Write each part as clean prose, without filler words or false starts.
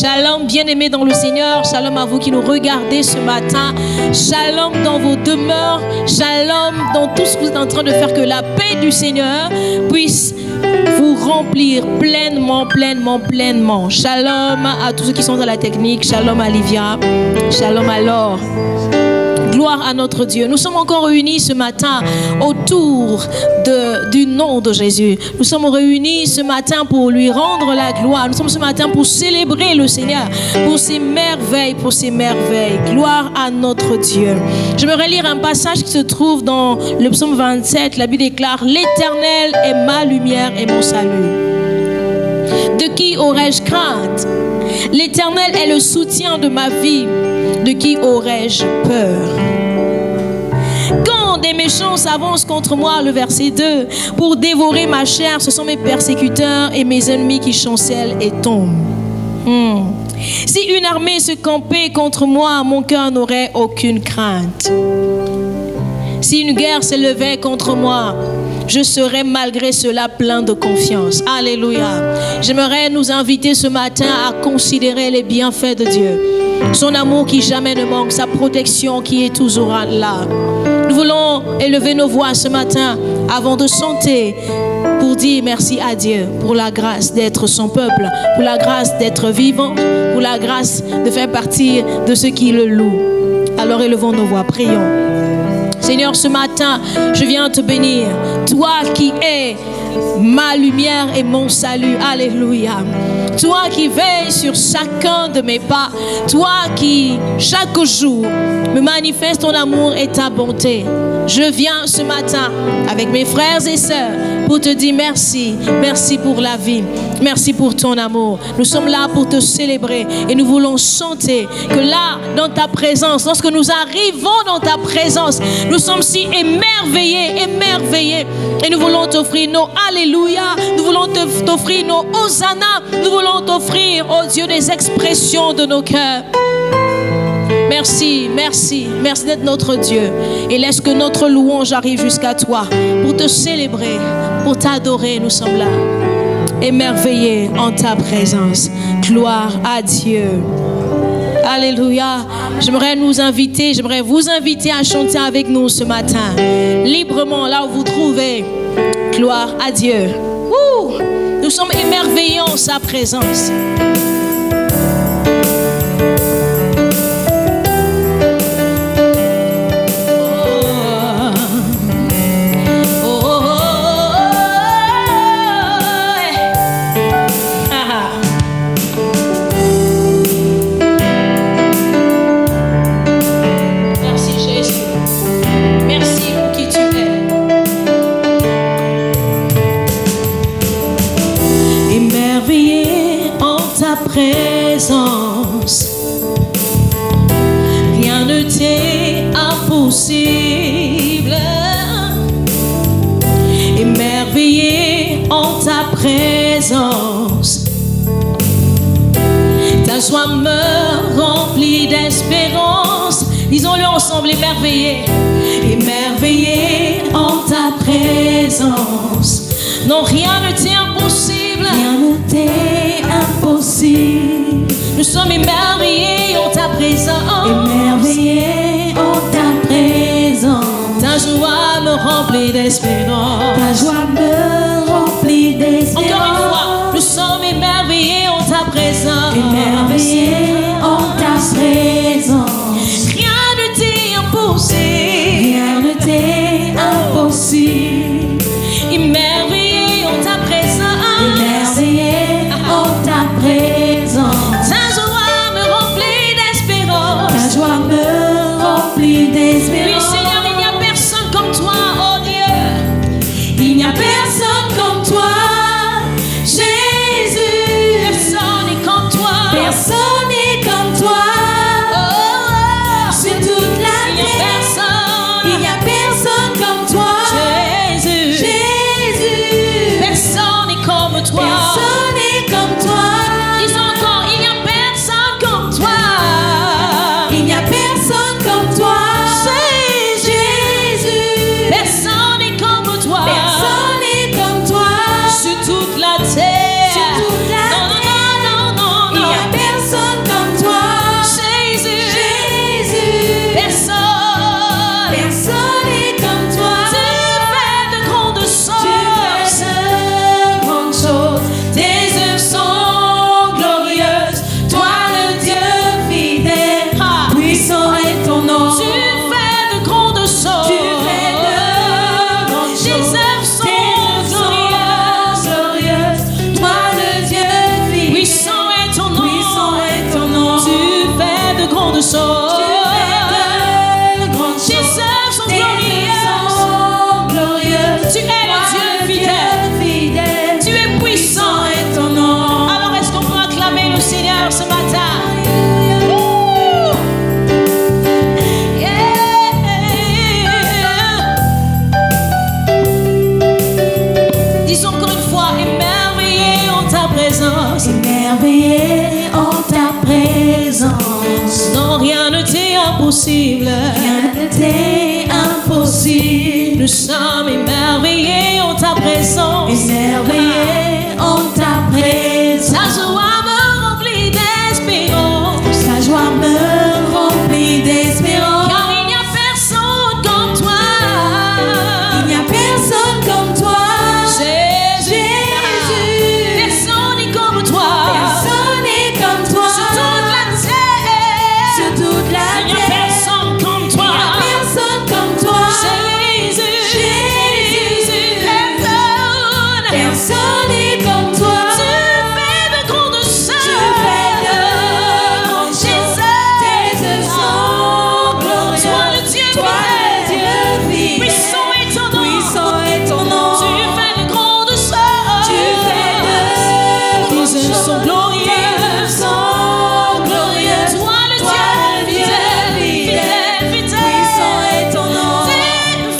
Shalom, bien-aimés dans le Seigneur. Shalom à vous qui nous regardez ce matin. Shalom dans vos demeures. Shalom dans tout ce que vous êtes en train de faire. Que la paix du Seigneur puisse vous remplir pleinement, pleinement, pleinement. Shalom à tous ceux qui sont dans la technique. Shalom à Livia. Shalom à Laure. Gloire à notre Dieu. Nous sommes encore réunis ce matin autour du nom de Jésus. Nous sommes réunis ce matin pour lui rendre la gloire. Nous sommes ce matin pour célébrer le Seigneur, pour ses merveilles, pour ses merveilles. Gloire à notre Dieu. J'aimerais lire un passage qui se trouve dans le psaume 27. La Bible déclare: l'Éternel est ma lumière et mon salut. De qui aurais-je crainte? L'Éternel est le soutien de ma vie. De qui aurais-je peur? Quand des méchants s'avancent contre moi, le verset 2, pour dévorer ma chair, ce sont mes persécuteurs et mes ennemis qui chancellent et tombent. Si une armée se campait contre moi, mon cœur n'aurait aucune crainte. Si une guerre s'élevait contre moi, je serai malgré cela plein de confiance. Alléluia. J'aimerais nous inviter ce matin à considérer les bienfaits de Dieu. Son amour qui jamais ne manque, sa protection qui est toujours là. Nous voulons élever nos voix ce matin avant de chanter pour dire merci à Dieu pour la grâce d'être son peuple, pour la grâce d'être vivant, pour la grâce de faire partie de ceux qui le louent. Alors élevons nos voix, prions. Seigneur, ce matin, je viens te bénir. Toi qui es ma lumière et mon salut. Alléluia. Toi qui veilles sur chacun de mes pas. Toi qui, chaque jour, me manifeste ton amour et ta bonté. Je viens ce matin avec mes frères et sœurs pour te dire merci. Merci pour la vie. Merci pour ton amour. Nous sommes là pour te célébrer et nous voulons chanter que là, dans ta présence, lorsque nous arrivons dans ta présence, nous sommes si émerveillés, émerveillés. Et nous voulons t'offrir nos Alléluia. Nous voulons t'offrir nos Hosanna. Nous voulons t'offrir, oh Dieu, des expressions de nos cœurs. Merci, merci, merci d'être notre Dieu. Et laisse que notre louange arrive jusqu'à toi pour te célébrer, pour t'adorer. Nous sommes là, émerveillés en ta présence. Gloire à Dieu. Alléluia. J'aimerais vous inviter à chanter avec nous ce matin, librement, là où vous trouvez. Gloire à Dieu. Nous sommes émerveillés en sa présence. Présence, rien ne t'est impossible. Émerveillé en ta présence, ta joie me remplit d'espérance. Disons-le ensemble, émerveillé, émerveillé en ta présence. Non, rien ne t'est impossible. Rien ne t'est impossible. Nous sommes émerveillés en ta présence. Émerveillés en ta présence. Ta joie me remplit d'espérance. Ta joie me remplit d'espérance. Encore une fois, nous sommes émerveillés en ta présence. Émerveillés en ta présence. Rien ne t'est impossible. Rien ne t'est impossible. Émerveillé en ta présence. Émerveillé en ta présence. Ta joie me remplit d'espérance. Ta joie me remplit d'espérance. Oui, Seigneur, il n'y a personne comme toi, oh Dieu. Il n'y a personne comme toi, Jésus. Personne n'est comme toi. Personne n'est comme toi. Sur toute la terre, il n'y a personne comme toi. Personne n'est comme toi. Personne n'est comme toi. Disons encore, il n'y a personne comme toi. Il n'y a personne comme toi. C'est Jésus. Personne n'est comme toi. Personne n'est impossible. Rien n'était impossible. Nous sommes émerveillés en ta présence. Émerveillés en ta présence. Ta joie me remplit d'espérance. Ta joie me remplit d'espérance. Car il n'y a personne comme toi. Il n'y a personne comme toi. Jésus. Personne n'est comme toi. Personne n'est comme toi. Sur toute la terre. Sur toute la Il n'y a terre. personne comme toi. Il n'y a personne comme toi. Jésus. Jésus. Personne. Personne n'est comme toi. Tu fais de grandes choses. Tu fais de grandes choses. Tes œuvres sont glorieuses. Sois le Dieu Toi le fidèle. Dieu fidèle. Puissant est ton nom. Puissant est ton nom. Tu fais de grandes choses. Tu fais de Tes grandes œuvres choses. sont glorieuses. Tes œuvres sont glorieuses. Toi le Toi le Dieu Dieu fidèle, fidèle. fidèle. Puissant est ton nom. Tu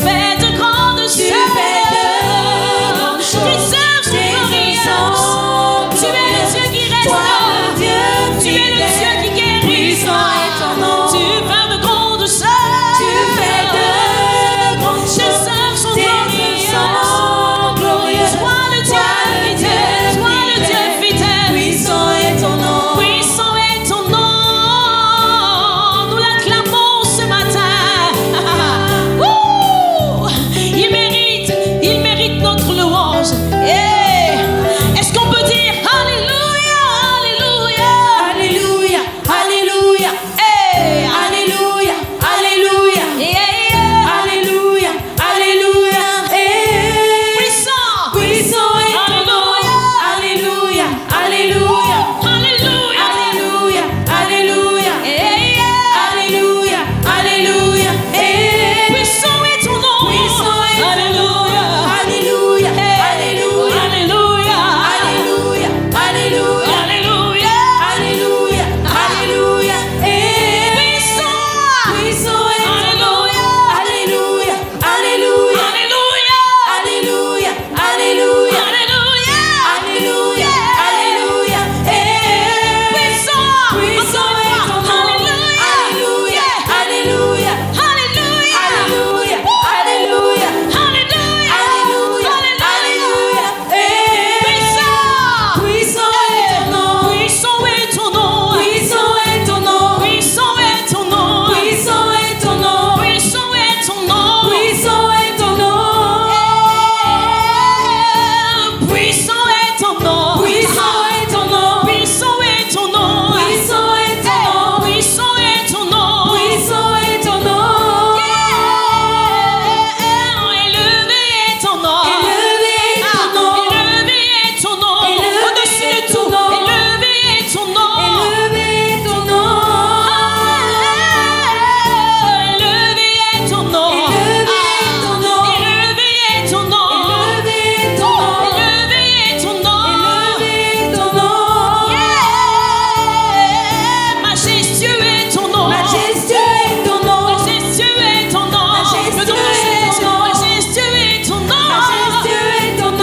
fais de grandes choses. Tu fais de grandes choses. Tes œuvres sont Tes œuvres glorieuses. sont Tu es le Dieu qui Toi restaure. le Dieu Tu es le fidèle. Dieu qui guérit. Puissant est ton nom. Tu fais de grandes choses. Tu fais de grandes Tes choses. œuvres sont Tes œuvres glorieuses. sont glorieuses. Toi le Dieu fidèle. Toi le Dieu fidèle. Puissant est ton nom. Puissant est ton nom. Nous l'acclamons ce matin. Ouh! Il mérite notre louange. Est-ce qu'on peut dire Alléluia, Alléluia? Alléluia, alléluia, alléluia, alléluia, alléluia, alléluia. Puissant. Puissant est ton nom. Alléluia, alléluia, Alléluia. alléluia, alléluia, alléluia, alléluia. Puissant est ton nom. Puissant est ton nom. Alléluia. Alléluia, alléluia, Alléluia. alléluia, alléluia, Alléluia. alléluia, alléluia. Puissant. Puissant est ton nom. Alléluia, alléluia, Alléluia. alléluia, alléluia, Alléluia. alléluia, alléluia. Puissant. Puissant Encore est une ton fois. nom. Alléluia. Alléluia, alléluia, Alléluia. alléluia, alléluia, Alléluia. alléluia, alléluia. Puissant. Puissant est ton nom. Puissant est ton nom. Puissant est ton nom. Puissant est ton nom. Puissant est ton nom. Puissant est ton nom. Puissant est ton nom. Puissant est ton nom. Puissant est ton nom. Puissant est ton nom. Puissant est ton nom. Puissant est ton nom. Puissant est ton nom. Élevé est ton nom. Élevé est ton nom. Élevé est ton nom. Élevé Au-dessus est de ton tout. nom. Élevé est ton nom. Élevé est ton nom. Élevé est ton nom. Élevé est ton nom. Élevé est ton nom. Élevé est ton nom. Élevé est ton nom. Élevé est ton nom. Majestueux est ton nom. Majestueux est ton nom. Majestueux est ton nom. Majestueux Le nom de est Jésus. ton nom. Majestueux est ton nom. Majestueux est ton nom. Majestueux est ton nom.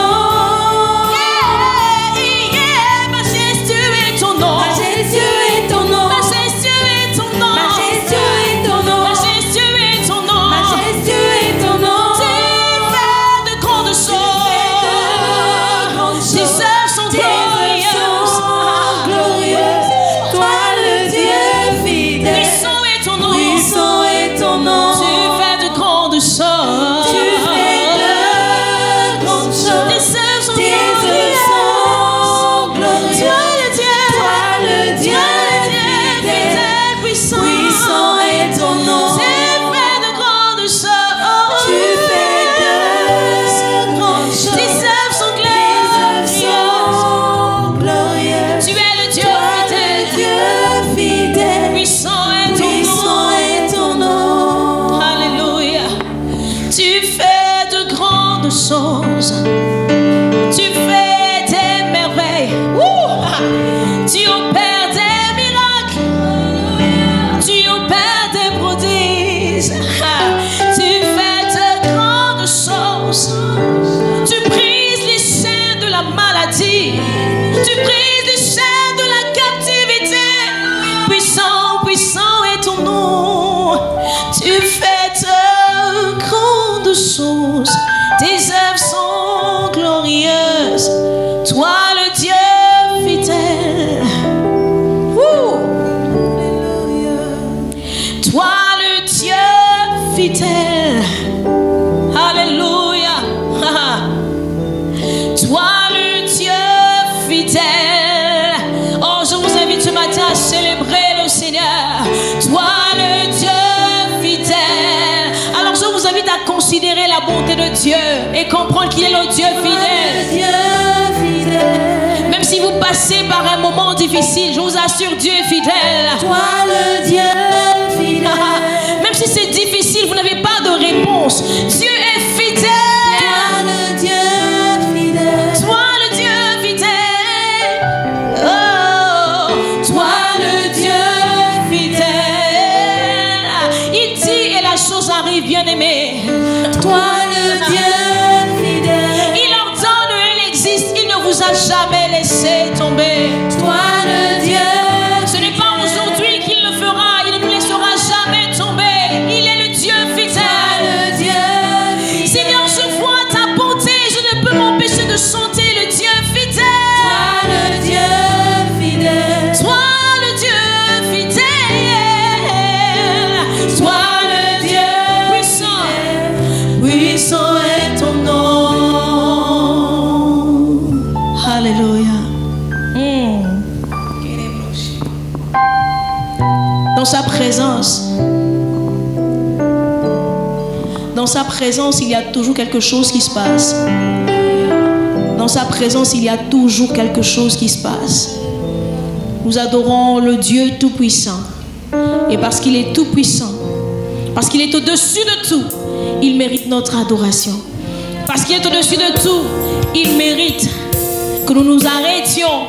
Majestueux est ton nom. Majestueux est ton nom. Majestueux est ton nom. Majestueux est ton nom. Majestueux est ton nom. Tu fais de grandes choses. Tes œuvres sont Tes œuvres sont glorieuses. Toi le Dieu fidèle. Puissant est ton nom. Puissant est ton nom. Tu fais de grandes choses. Tu fais de grandes choses. Tes œuvres sont Tes œuvres sont glorieuses. Toi le Dieu fidèle. Puissant. Puissant est ton nom. Tu fais de grandes choses. Tu fais de grandes choses. Tes œuvres sont Tes œuvres sont glorieuses. Tu es le Dieu Toi le Dieu fidèle. Puissant est ton Puissant nom. est ton nom. Alléluia. Tu fais de grandes choses. Tu fais des merveilles. Tu opères des miracles. Tu opères des prodiges. Tu fais de grandes choses. Tu brises les chaînes de la maladie. Tu brises les chaînes de la captivité. Puissant, puissant est ton nom. œuvres sont glorieuses. Toi le Dieu fidèle. Toi le Dieu fidèle. Alléluia. Toi le Dieu fidèle. Oh, je vous invite ce matin à célébrer le Seigneur. Toi le Dieu fidèle. Alors je vous invite à considérer la bonté de Dieu et comprendre qu'il est le Dieu fidèle. Même si vous passez par un moment difficile, je vous assure, Dieu est fidèle. Toi le Dieu fidèle. Même si c'est difficile, vous n'avez pas de réponse, Dieu est fidèle. Toi le Dieu fidèle. Toi le Dieu fidèle. Oh, toi le Dieu fidèle. Il dit et la chose arrive, bien aimé. Toi le Dieu fidèle. Il ordonne et il existe. Il ne vous a jamais laissé tomber. Toi le Dieu. Ce n'est pas aujourd'hui qu'il le fera. Il ne nous laissera jamais tomber. Il est le Dieu fidèle. Le Dieu fidèle. Seigneur, je vois ta bonté. Je ne peux m'empêcher de chanter le Dieu fidèle. Toi le Dieu fidèle. Toi le Dieu fidèle. Toi le Dieu puissant. Puissant est ton nom. Alléluia. Dans sa présence, il y a toujours quelque chose qui se passe. Dans sa présence, il y a toujours quelque chose qui se passe. Nous adorons le Dieu Tout-Puissant. Et parce qu'il est Tout-Puissant, parce qu'il est au-dessus de tout, il mérite notre adoration. Parce qu'il est au-dessus de tout, il mérite que nous nous arrêtions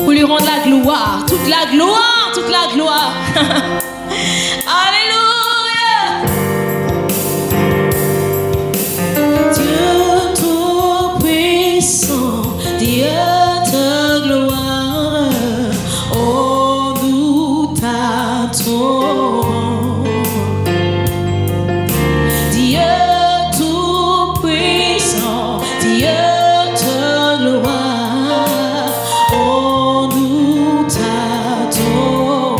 pour lui rendre la gloire. Toute la gloire, toute la gloire. Alléluia. Dieu Tout-Puissant, Dieu de gloire, oh nous t'adorons. Dieu Tout-Puissant, Dieu de gloire, oh nous t'adorons.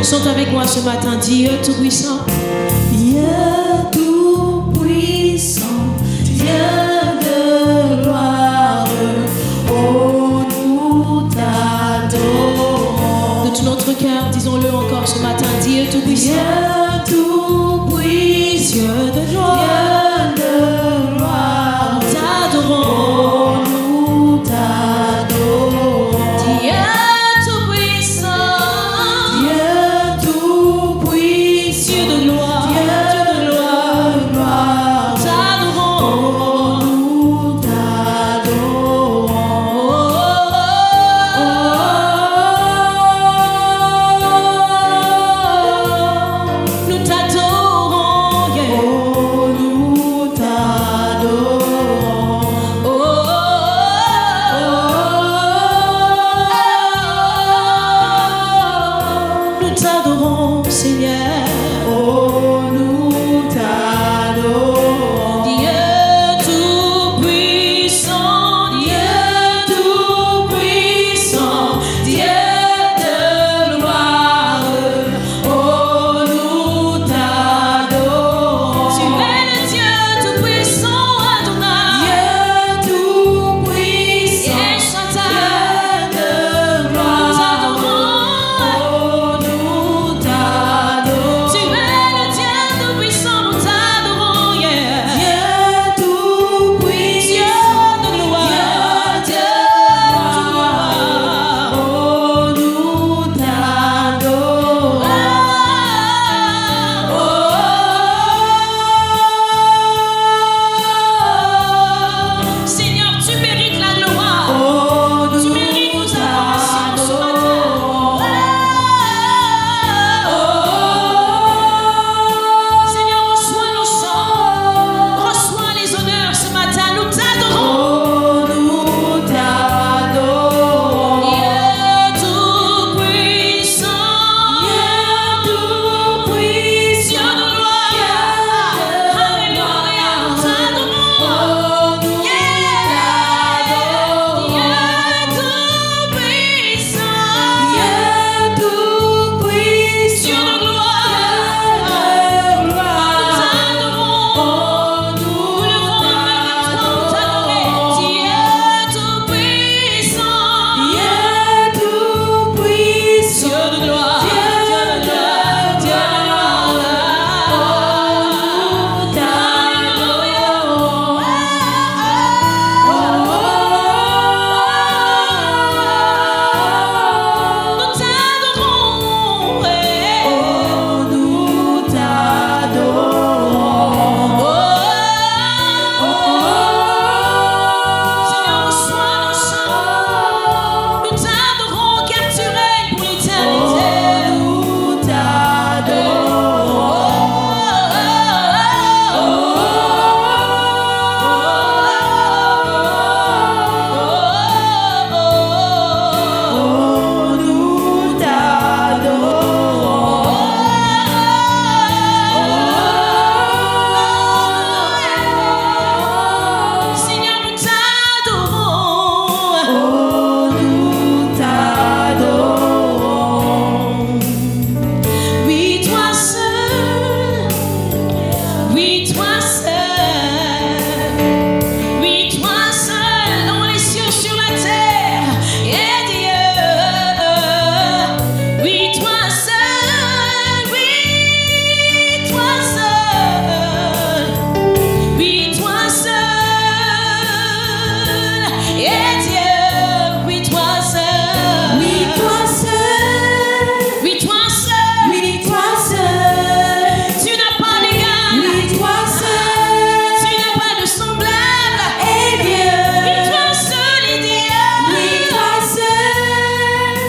Chante avec moi ce matin, Dieu Tout-Puissant. Dieu Tout-Puissant, Dieu de gloire, oh nous t'adorons. De tout notre cœur, disons-le encore ce matin, Dieu Tout-Puissant. Dieu Tout-Puissant, Dieu de gloire, T'adorons. oh nous t'adorons. Dieu Tout-Puissant. Dieu Tout-Puissant, Dieu de gloire. Dieu de gloire, T'adorons. oh nous t'adorons.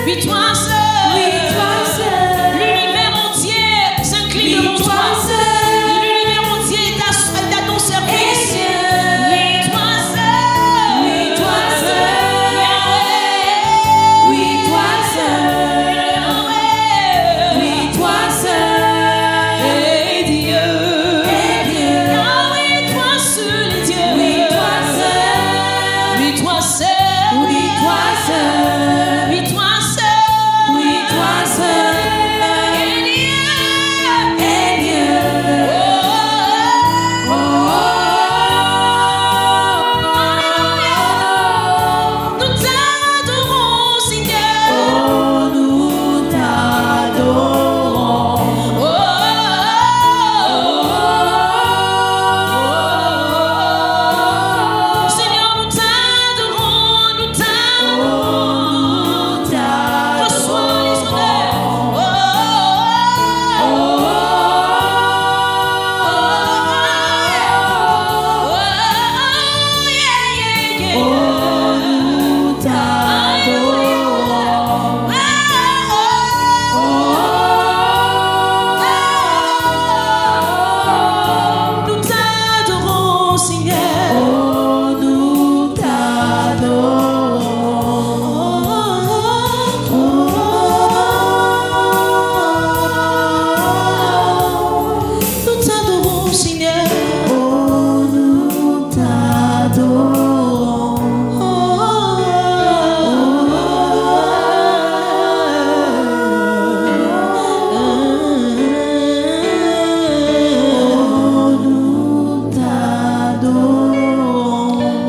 Oui, toi seul. Oui, toi seul. L'univers entier s'incline devant toi. L'univers entier est à ton service. Oui, toi seul. Oui, toi seul. Yahweh. Oui, toi seul. Yahweh. Oui, toi seul. Et Dieu. Yahweh, toi seul est Dieu. Oui, toi seul. Oui, toi seul. Oui, toi seul. Oui, toi seul. Oui, toi seul. Et Dieu. Et Dieu. Oh, Oh, nous t'adorons, Seigneur. oh, nous t'adorons. Oh, Seigneur, nous t'adorons, nous t'adorons. Reçois les honneurs. Nous t'adorons, Seigneur. Nous t'adorons, Seigneur.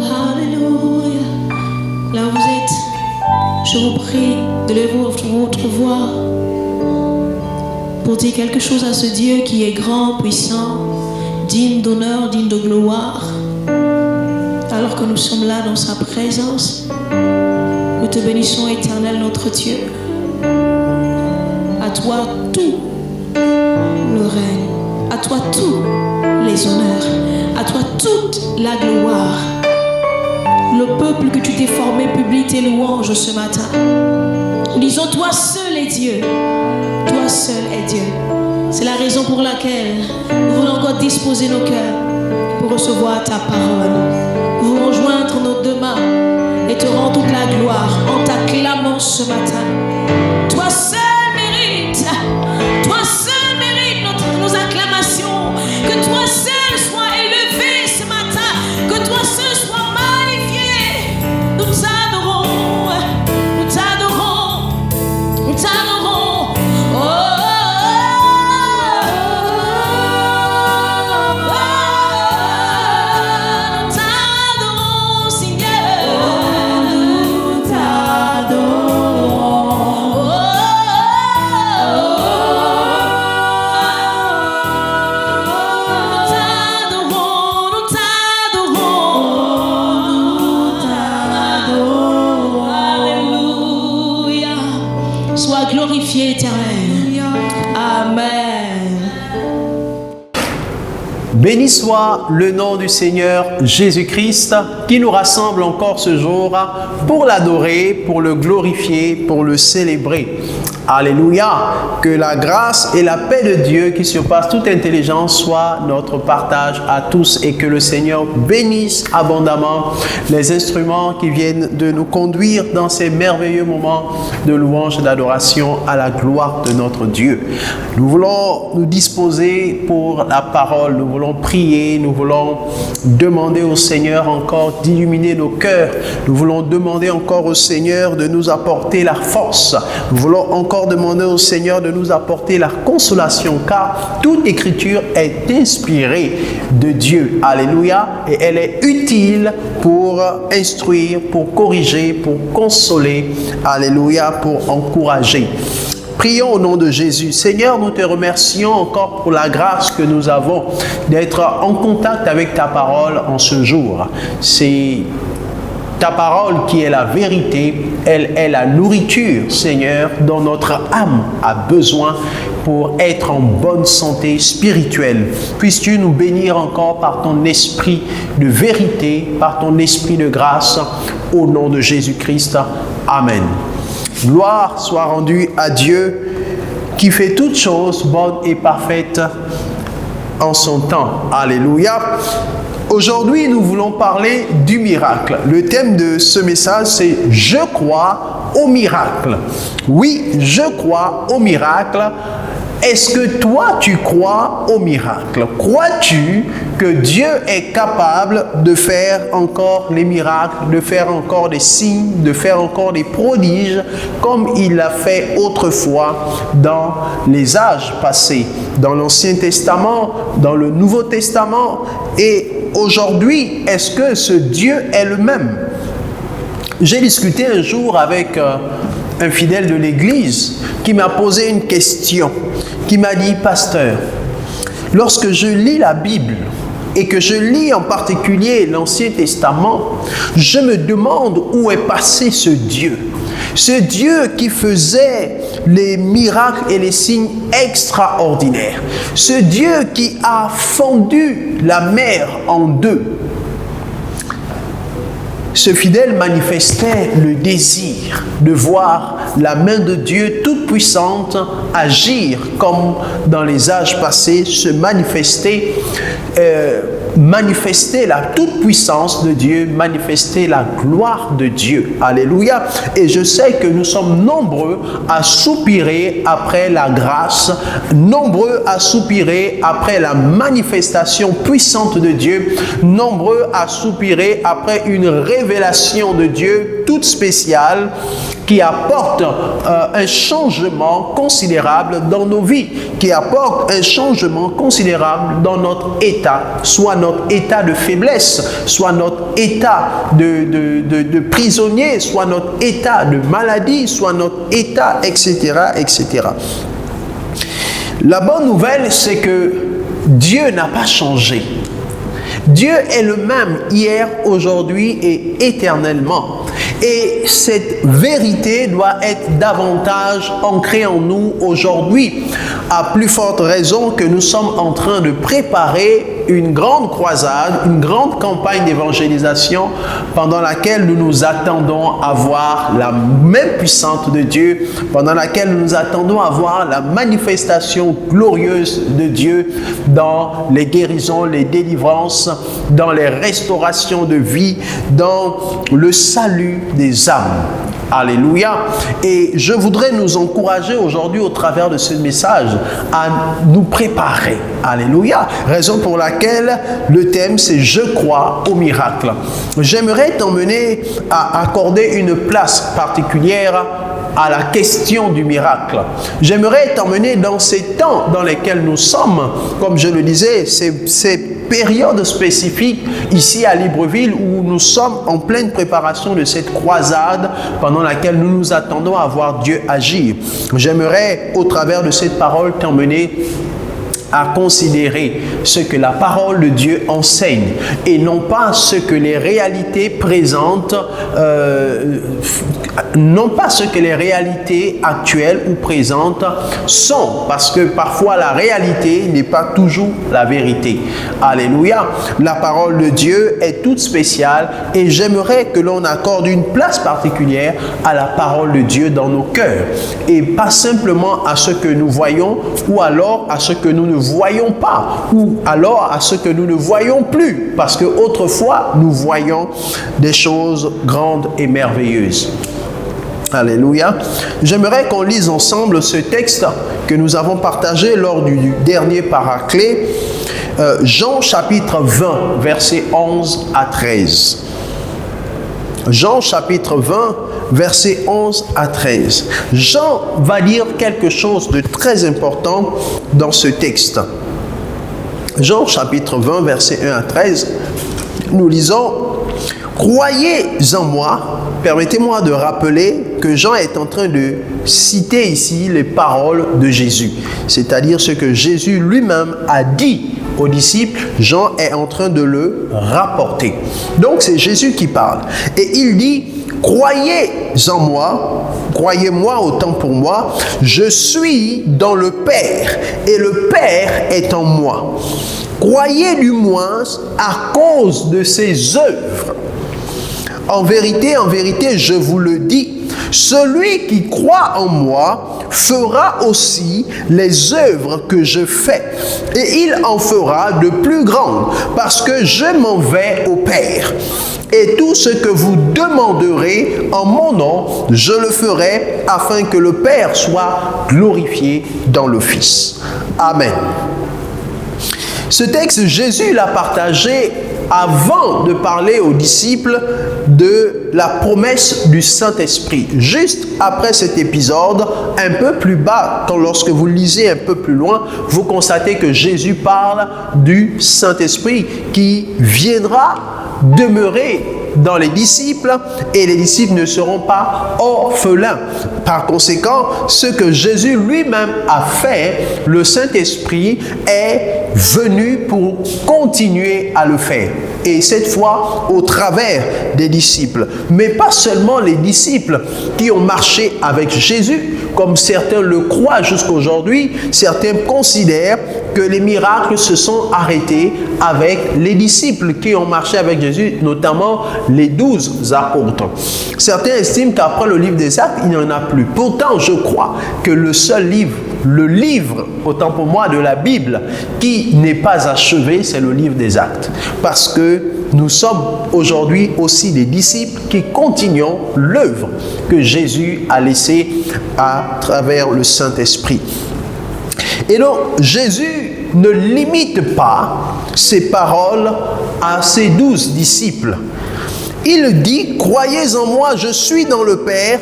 Alléluia. Là où vous êtes, je vous prie de lever votre voix pour dire quelque chose à ce Dieu qui est grand, puissant, digne d'honneur, digne de gloire. Alors que nous sommes là dans sa présence, nous te bénissons, Éternel, notre Dieu. À toi tout le règne, à toi tous les honneurs, à toi toute la gloire. Le peuple que tu t'es formé publie tes louanges ce matin. Nous disons, toi seul est Dieu. Toi seul est Dieu. C'est la raison pour laquelle nous voulons encore disposer nos cœurs pour recevoir ta parole. Nous voulons joindre nos deux mains et te rendre toute la gloire en t'acclamant ce matin. Toi seul mérite nos acclamations. Que toi seul sois élevé ce matin. Que toi seul sois magnifié. Nous t'adorons. Nous t'adorons. Nous t'adorons. Oh, nous t'adorons, Seigneur. Nous t'adorons. Alléluia. Sois glorifié, Éternel. Amen. Béni soit le nom du Seigneur Jésus-Christ qui nous rassemble encore ce jour pour l'adorer, pour le glorifier, pour le célébrer. Alléluia. Que la grâce et la paix de Dieu qui surpasse toute intelligence soient notre partage à tous et que le Seigneur bénisse abondamment les instruments qui viennent de nous conduire dans ces merveilleux moments de louange et d'adoration à la gloire de notre Dieu. Nous voulons nous disposer pour la parole, nous voulons prier, nous voulons demander au Seigneur encore d'illuminer nos cœurs, nous voulons demander encore au Seigneur de nous apporter la force, nous voulons encore demander au Seigneur de nous apporter la consolation, car toute écriture est inspirée de Dieu. Alléluia. Et elle est utile pour instruire, pour corriger, pour consoler. Alléluia. Pour encourager. Prions au nom de Jésus. Seigneur, nous te remercions encore pour la grâce que nous avons d'être en contact avec ta parole en ce jour. C'est ta parole qui est la vérité, elle est la nourriture, Seigneur, dont notre âme a besoin pour être en bonne santé spirituelle. Puisses-tu nous bénir encore par ton esprit de vérité, par ton esprit de grâce, au nom de Jésus-Christ. Amen. Gloire soit rendue à Dieu qui fait toutes choses bonnes et parfaites en son temps. Alléluia. Aujourd'hui, nous voulons parler du miracle. Le thème de ce message, c'est « Je crois au miracle ». Oui, je crois au miracle. Est-ce que toi, tu crois au miracle? Crois-tu que Dieu est capable de faire encore les miracles, de faire encore des signes, de faire encore des prodiges, comme il l'a fait autrefois dans les âges passés, dans l'Ancien Testament, dans le Nouveau Testament? Et aujourd'hui, est-ce que ce Dieu est le même? J'ai discuté un jour avec un fidèle de l'Église qui m'a posé une question, qui m'a dit « Pasteur, lorsque je lis la Bible et que je lis en particulier l'Ancien Testament, je me demande où est passé ce Dieu. Ce Dieu qui faisait les miracles et les signes extraordinaires. Ce Dieu qui a fendu la mer en deux. » Ce fidèle manifestait le désir de voir la main de Dieu toute puissante agir comme dans les âges passés, se manifester la toute puissance de Dieu, manifester la gloire de Dieu. Alléluia. Et je sais que nous sommes nombreux à soupirer après la grâce, nombreux à soupirer après la manifestation puissante de Dieu, nombreux à soupirer après une révélation de Dieu toute spéciale qui apporte un changement considérable dans nos vies, qui apporte un changement considérable dans notre état, soit notre état de faiblesse, soit notre état de prisonnier, soit notre état de maladie, soit notre état, etc., etc. La bonne nouvelle, c'est que Dieu n'a pas changé. Dieu est le même hier, aujourd'hui et éternellement. Et cette vérité doit être davantage ancrée en nous aujourd'hui, à plus forte raison que nous sommes en train de préparer une grande croisade, une grande campagne d'évangélisation pendant laquelle nous nous attendons à voir la main puissante de Dieu, pendant laquelle nous nous attendons à voir la manifestation glorieuse de Dieu dans les guérisons, les délivrances, dans les restaurations de vie, dans le salut des âmes. Alléluia. Et je voudrais nous encourager aujourd'hui au travers de ce message à nous préparer. Alléluia. Raison pour laquelle le thème c'est « Je crois au miracle ». J'aimerais t'emmener à accorder une place particulière à la question du miracle. J'aimerais t'emmener dans ces temps dans lesquels nous sommes, comme je le disais, ces périodes spécifiques ici à Libreville où nous sommes en pleine préparation de cette croisade pendant laquelle nous nous attendons à voir Dieu agir. J'aimerais au travers de cette parole t'emmener à considérer ce que la parole de Dieu enseigne et non pas ce que les réalités présentent, non pas ce que les réalités actuelles ou présentes sont, parce que parfois la réalité n'est pas toujours la vérité. Alléluia. La parole de Dieu est toute spéciale et j'aimerais que l'on accorde une place particulière à la parole de Dieu dans nos cœurs et pas simplement à ce que nous voyons ou alors à ce que nous ne voyons pas ou alors à ce que nous ne voyons plus, parce que autrefois nous voyons des choses grandes et merveilleuses. Alléluia. J'aimerais qu'on lise ensemble ce texte que nous avons partagé lors du dernier paraclet, Jean chapitre 20, versets 11 à 13. Jean chapitre 20, versets 11 à 13. Jean va dire quelque chose de très important dans ce texte. Jean chapitre 20, versets 1 à 13, nous lisons « Croyez en moi ». Permettez-moi de rappeler que Jean est en train de citer ici les paroles de Jésus, c'est-à-dire ce que Jésus lui-même a dit aux disciples. Jean est en train de le rapporter. Donc c'est Jésus qui parle. Et il dit, croyez en moi, croyez-moi autant pour moi, je suis dans le Père et le Père est en moi. Croyez du moins à cause de ses œuvres. En vérité, je vous le dis, Celui qui croit en moi fera aussi les œuvres que je fais, et il en fera de plus grandes, parce que je m'en vais au Père. Et tout ce que vous demanderez en mon nom, je le ferai, afin que le Père soit glorifié dans le Fils. Amen. Ce texte, Jésus l'a partagé avant de parler aux disciples de la promesse du Saint-Esprit. Juste après cet épisode, un peu plus bas, lorsque vous lisez un peu plus loin, vous constatez que Jésus parle du Saint-Esprit qui viendra demeurer dans les disciples, et les disciples ne seront pas orphelins. Par conséquent, ce que Jésus lui-même a fait, le Saint-Esprit est venu pour continuer à le faire. Et cette fois, au travers des disciples. Mais pas seulement les disciples qui ont marché avec Jésus, comme certains le croient jusqu'aujourd'hui. Certains considèrent que les miracles se sont arrêtés avec les disciples qui ont marché avec Jésus, notamment les 12 apôtres. Certains estiment qu'après le livre des Actes, il n'y en a plus. Pourtant, je crois que le seul livre, le livre, autant pour moi, de la Bible, qui n'est pas achevé, c'est le livre des Actes. Parce que nous sommes aujourd'hui aussi des disciples qui continuons l'œuvre que Jésus a laissée à travers le Saint-Esprit. Et donc, Jésus ne limite pas ses paroles à ses 12 disciples. Il dit, croyez en moi, je suis dans le Père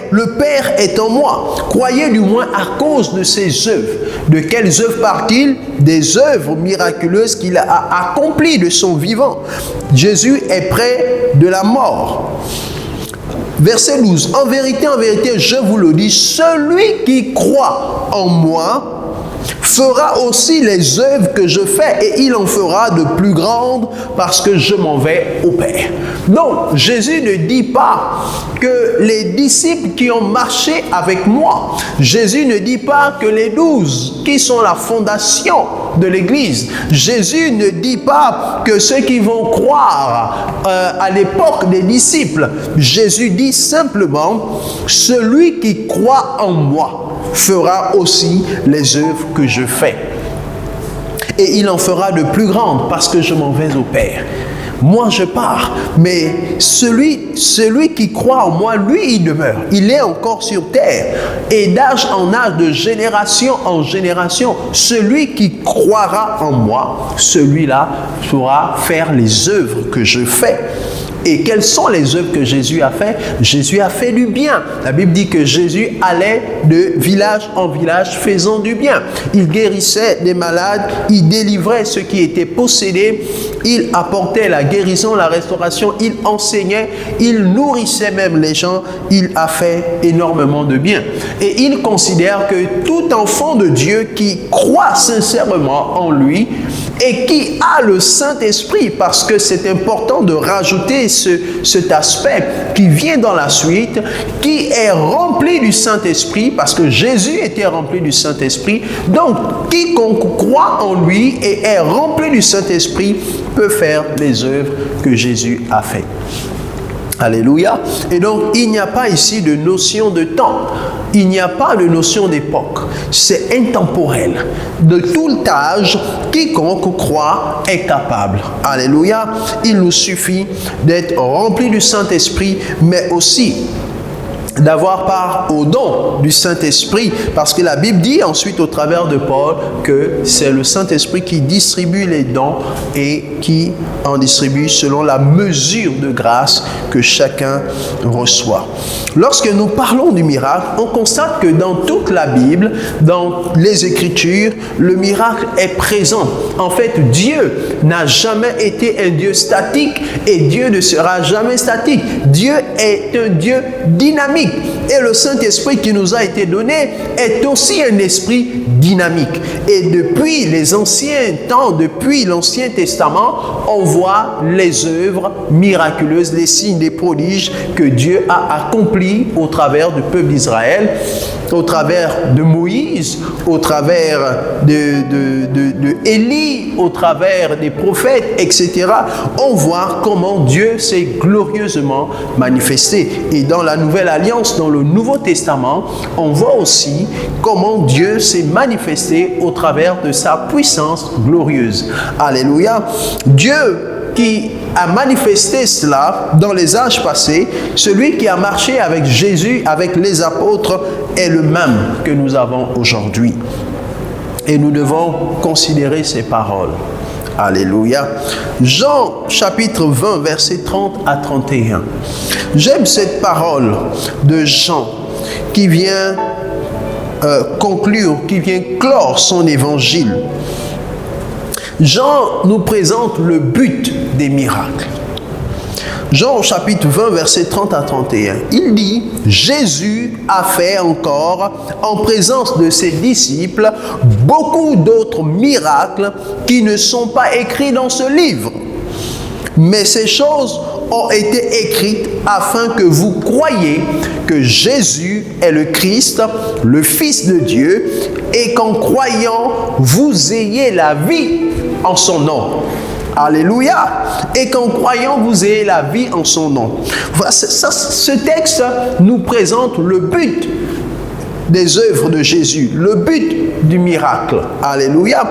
est en moi. Croyez du moins à cause de ses œuvres. De quelles œuvres parle-t-il? Des œuvres miraculeuses qu'il a accomplies de son vivant. Jésus est près de la mort. Verset 12, en vérité, je vous le dis, celui qui croit en moi fera aussi les œuvres que je fais, et il en fera de plus grandes, parce que je m'en vais au Père. Donc, Jésus ne dit pas que les disciples qui ont marché avec moi, Jésus ne dit pas que les 12 qui sont la fondation de l'Église, Jésus ne dit pas que ceux qui vont croire à l'époque des disciples, Jésus dit simplement, celui qui croit en moi fera aussi les œuvres que je fais. Et il en fera de plus grandes, parce que je m'en vais au Père. Moi, je pars, mais celui qui croit en moi, lui, il demeure. Il est encore sur terre. Et d'âge en âge, de génération en génération, celui qui croira en moi, celui-là pourra faire les œuvres que je fais. Et quelles sont les œuvres que Jésus a fait? Jésus a fait du bien. La Bible dit que Jésus allait de village en village faisant du bien. Il guérissait des malades, il délivrait ceux qui étaient possédés, il apportait la guérison, la restauration, il enseignait, il nourrissait même les gens. Il a fait énormément de bien. Et il considère que tout enfant de Dieu qui croit sincèrement en lui et qui a le Saint-Esprit, parce que c'est important de rajouter cet aspect qui vient dans la suite, qui est rempli du Saint-Esprit, parce que Jésus était rempli du Saint-Esprit. Donc, quiconque croit en lui et est rempli du Saint-Esprit peut faire les œuvres que Jésus a faites. Alléluia. Et donc, il n'y a pas ici de notion de temps. Il n'y a pas de notion d'époque. C'est intemporel. De tout âge, quiconque croit est capable. Alléluia. Il nous suffit d'être rempli du Saint-Esprit, mais aussi d'avoir part au don du Saint-Esprit, parce que la Bible dit ensuite au travers de Paul que c'est le Saint-Esprit qui distribue les dons et qui en distribue selon la mesure de grâce que chacun reçoit. Lorsque nous parlons du miracle, on constate que dans toute la Bible, dans les Écritures, le miracle est présent. En fait, Dieu n'a jamais été un Dieu statique et Dieu ne sera jamais statique. Dieu est un Dieu dynamique. Et le Saint-Esprit qui nous a été donné est aussi un esprit dynamique. Et depuis les anciens temps, depuis l'Ancien Testament, on voit les œuvres miraculeuses, les signes, les prodiges que Dieu a accomplis au travers du peuple d'Israël, au travers de Moïse, au travers de Élie, au travers des prophètes, etc. On voit comment Dieu s'est glorieusement manifesté. Et dans la Nouvelle Alliance, l'Alliance dans le Nouveau Testament, on voit aussi comment Dieu s'est manifesté au travers de sa puissance glorieuse. Alléluia. Dieu qui a manifesté cela dans les âges passés, celui qui a marché avec Jésus, avec les apôtres, est le même que nous avons aujourd'hui. Et nous devons considérer ces paroles. Alléluia. Jean chapitre 20, versets 30 à 31. J'aime cette parole de Jean qui vient conclure, qui vient clore son évangile. Jean nous présente le but des miracles. Jean chapitre 20, versets 30 à 31. Il dit, Jésus a fait encore, en présence de ses disciples, beaucoup d'autres miracles qui ne sont pas écrits dans ce livre. Mais ces choses ont été écrites afin que vous croyiez que Jésus est le Christ, le Fils de Dieu, et qu'en croyant, vous ayez la vie en son nom. Alléluia. Et qu'en croyant, vous ayez la vie en son nom. Voilà, ce texte nous présente le but des œuvres de Jésus, le but du miracle. Alléluia.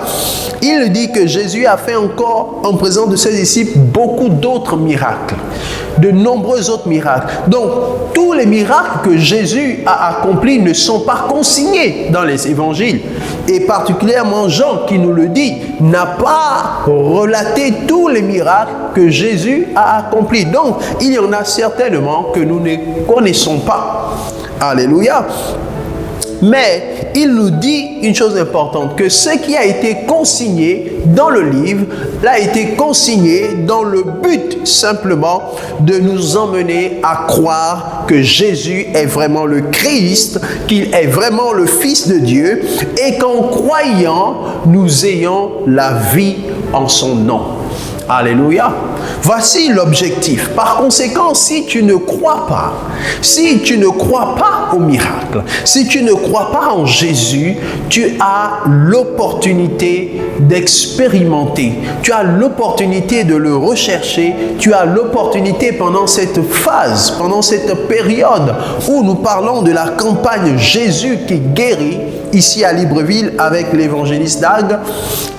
Il dit que Jésus a fait encore, en présence de ses disciples, beaucoup d'autres miracles. De nombreux autres miracles. Donc, tous les miracles que Jésus a accomplis ne sont pas consignés dans les évangiles. Et particulièrement Jean, qui nous le dit, n'a pas relaté tous les miracles que Jésus a accomplis. Donc, il y en a certainement que nous ne connaissons pas. Alléluia. Mais il nous dit une chose importante, que ce qui a été consigné dans le livre, l'a été consigné dans le but simplement de nous emmener à croire que Jésus est vraiment le Christ, qu'il est vraiment le Fils de Dieu, et qu'en croyant, nous ayons la vie en son nom. Alléluia. Voici l'objectif. Par conséquent, si tu ne crois pas au miracle, si tu ne crois pas en Jésus, tu as l'opportunité d'expérimenter, tu as l'opportunité de le rechercher, tu as l'opportunité pendant cette phase, pendant cette période où nous parlons de la campagne Jésus qui guérit, ici à Libreville avec l'évangéliste Dag,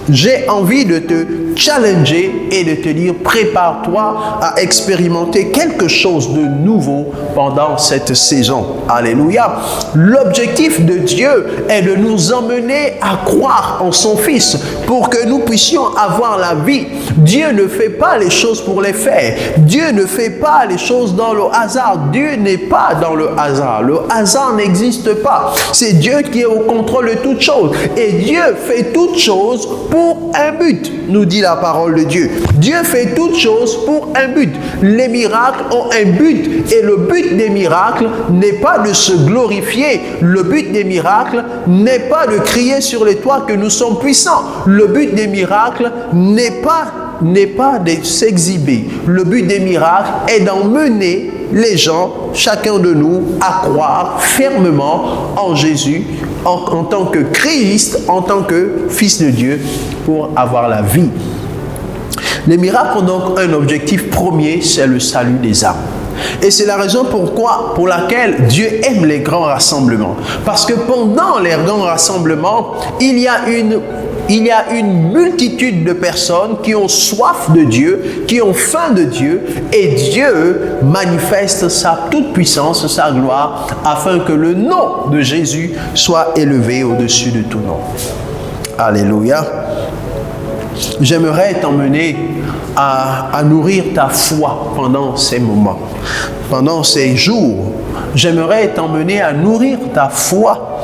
j'ai envie de te challenger et de te dire, prépare-toi à expérimenter quelque chose de nouveau pendant cette saison. Alléluia. L'objectif de Dieu est de nous emmener à croire en son Fils pour que nous puissions avoir la vie. Dieu ne fait pas les choses pour les faire. Dieu ne fait pas les choses dans le hasard. Dieu n'est pas dans le hasard. Le hasard n'existe pas. C'est Dieu qui est au contrôle de toutes choses. Et Dieu fait toutes choses pour un but, nous dit la parole de Dieu. Dieu fait toutes choses pour un but. Les miracles ont un but. Et le but des miracles n'est pas de se glorifier. Le but des miracles n'est pas de crier sur les toits que nous sommes puissants. Le but des miracles n'est pas de s'exhiber. Le but des miracles est d'emmener les gens, chacun de nous, à croire fermement en Jésus, en tant que Christ, en tant que Fils de Dieu, pour avoir la vie. Les miracles ont donc un objectif premier, c'est le salut des âmes. Et c'est la raison pour laquelle Dieu aime les grands rassemblements. Parce que pendant les grands rassemblements, il y a une multitude de personnes qui ont soif de Dieu, qui ont faim de Dieu, et Dieu manifeste sa toute-puissance, sa gloire, afin que le nom de Jésus soit élevé au-dessus de tout nom. Alléluia. J'aimerais t'emmener à nourrir ta foi pendant ces moments, pendant ces jours. J'aimerais t'emmener à nourrir ta foi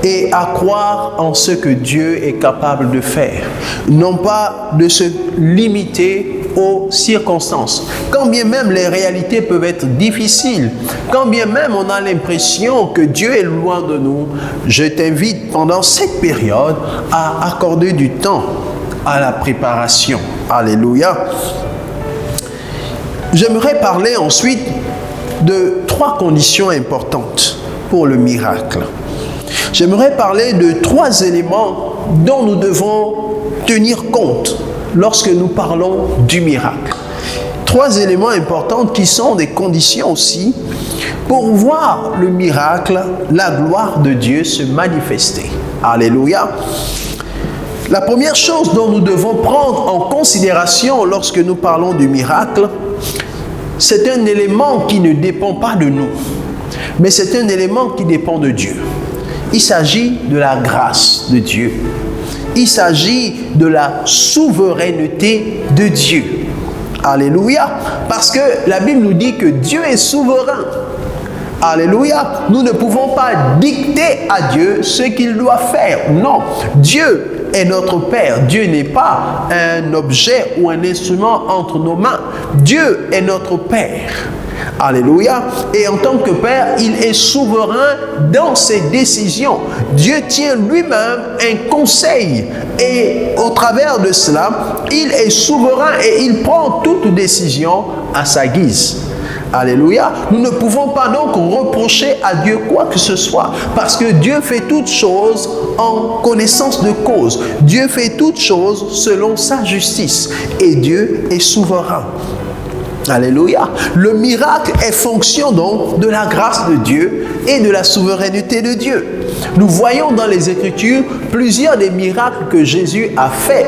et à croire en ce que Dieu est capable de faire. Non pas de se limiter aux circonstances. Quand bien même les réalités peuvent être difficiles, quand bien même on a l'impression que Dieu est loin de nous, je t'invite pendant cette période à accorder du temps à la préparation. Alléluia. J'aimerais parler ensuite de 3 conditions importantes pour le miracle. J'aimerais parler de 3 éléments dont nous devons tenir compte lorsque nous parlons du miracle. 3 éléments importants qui sont des conditions aussi pour voir le miracle, la gloire de Dieu se manifester. Alléluia. La première chose dont nous devons prendre en considération lorsque nous parlons du miracle, c'est un élément qui ne dépend pas de nous, mais c'est un élément qui dépend de Dieu. Il s'agit de la grâce de Dieu. Il s'agit de la souveraineté de Dieu. Alléluia. Parce que la Bible nous dit que Dieu est souverain. Alléluia. Nous ne pouvons pas dicter à Dieu ce qu'il doit faire. Non. Dieu est notre Père. Dieu n'est pas un objet ou un instrument entre nos mains. Dieu est notre Père. Alléluia. Et en tant que Père, il est souverain dans ses décisions. Dieu tient lui-même un conseil. Et au travers de cela, il est souverain et il prend toute décision à sa guise. Alléluia. Nous ne pouvons pas donc reprocher à Dieu quoi que ce soit, parce que Dieu fait toutes choses en connaissance de cause. Dieu fait toutes choses selon sa justice et Dieu est souverain. Alléluia. Le miracle est fonction donc de la grâce de Dieu et de la souveraineté de Dieu. Nous voyons dans les Écritures plusieurs des miracles que Jésus a faits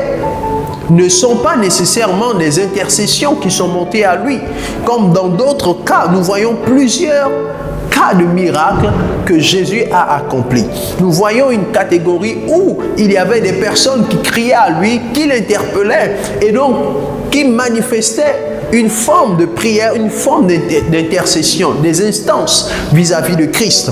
ne sont pas nécessairement des intercessions qui sont montées à lui. Comme dans d'autres cas, nous voyons plusieurs cas de miracles que Jésus a accomplis. Nous voyons une catégorie où il y avait des personnes qui criaient à lui, qui l'interpellaient et donc qui manifestaient une forme de prière, une forme d'intercession, des instances vis-à-vis de Christ.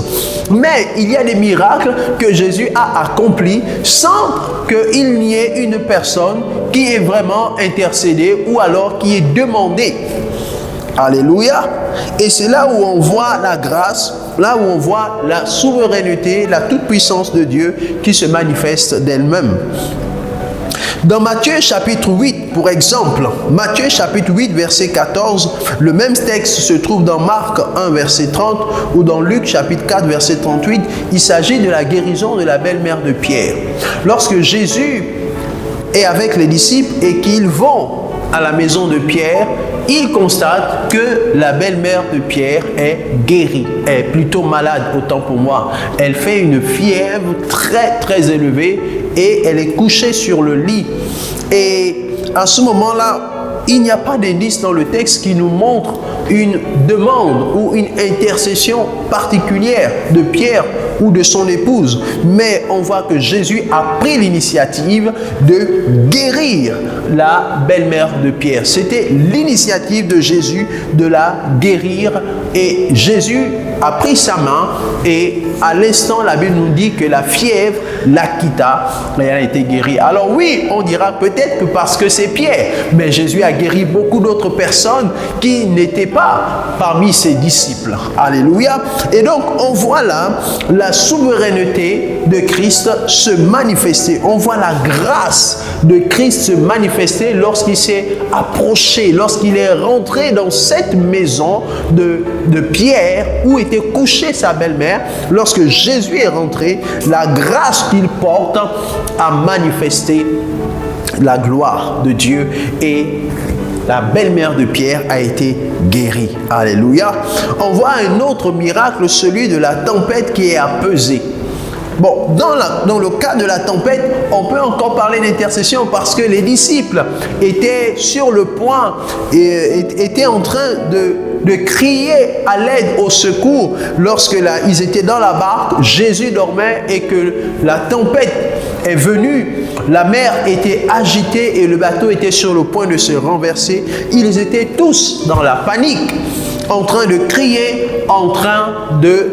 Mais il y a des miracles que Jésus a accomplis sans qu'il n'y ait une personne qui est vraiment intercédée ou alors qui est demandée. Alléluia. Et c'est là où on voit la grâce, là où on voit la souveraineté, la toute-puissance de Dieu qui se manifeste d'elle-même. Dans Matthieu chapitre 8, pour exemple, Matthieu chapitre 8, verset 14, le même texte se trouve dans Marc 1, verset 30, ou dans Luc chapitre 4, verset 38. Il s'agit de la guérison de la belle-mère de Pierre. Lorsque Jésus est avec les disciples et qu'ils vont à la maison de Pierre, il constate que la belle-mère de Pierre est guérie, est plutôt malade, autant pour moi. Elle fait une fièvre très très élevée et elle est couchée sur le lit. Et à ce moment-là, il n'y a pas d'indice dans le texte qui nous montre une demande ou une intercession particulière de Pierre ou de son épouse. Mais on voit que Jésus a pris l'initiative de guérir la belle-mère de Pierre. C'était l'initiative de Jésus de la guérir. Et Jésus a pris sa main et à l'instant, la Bible nous dit que la fièvre la quitta et elle a été guérie. Alors oui, on dira peut-être que parce que c'est Pierre, mais Jésus a guéri beaucoup d'autres personnes qui n'étaient pas parmi ses disciples. Alléluia. Et donc, on voit là la souveraineté de Christ se manifester. On voit la grâce de Christ se manifester lorsqu'il s'est approché, lorsqu'il est rentré dans cette maison de Pierre où était couchée sa belle-mère. Lorsque Jésus est rentré, la grâce qu'il porte a manifesté la gloire de Dieu et la belle-mère de Pierre a été guérie. Alléluia. On voit un autre miracle, celui de la tempête qui est apaisée. Bon, dans le cas de la tempête, on peut encore parler d'intercession parce que les disciples étaient sur le point et étaient en train de crier à l'aide, au secours. Lorsque ils étaient dans la barque, Jésus dormait et que la tempête est venue, la mer était agitée et le bateau était sur le point de se renverser. Ils étaient tous dans la panique, en train de crier, en train de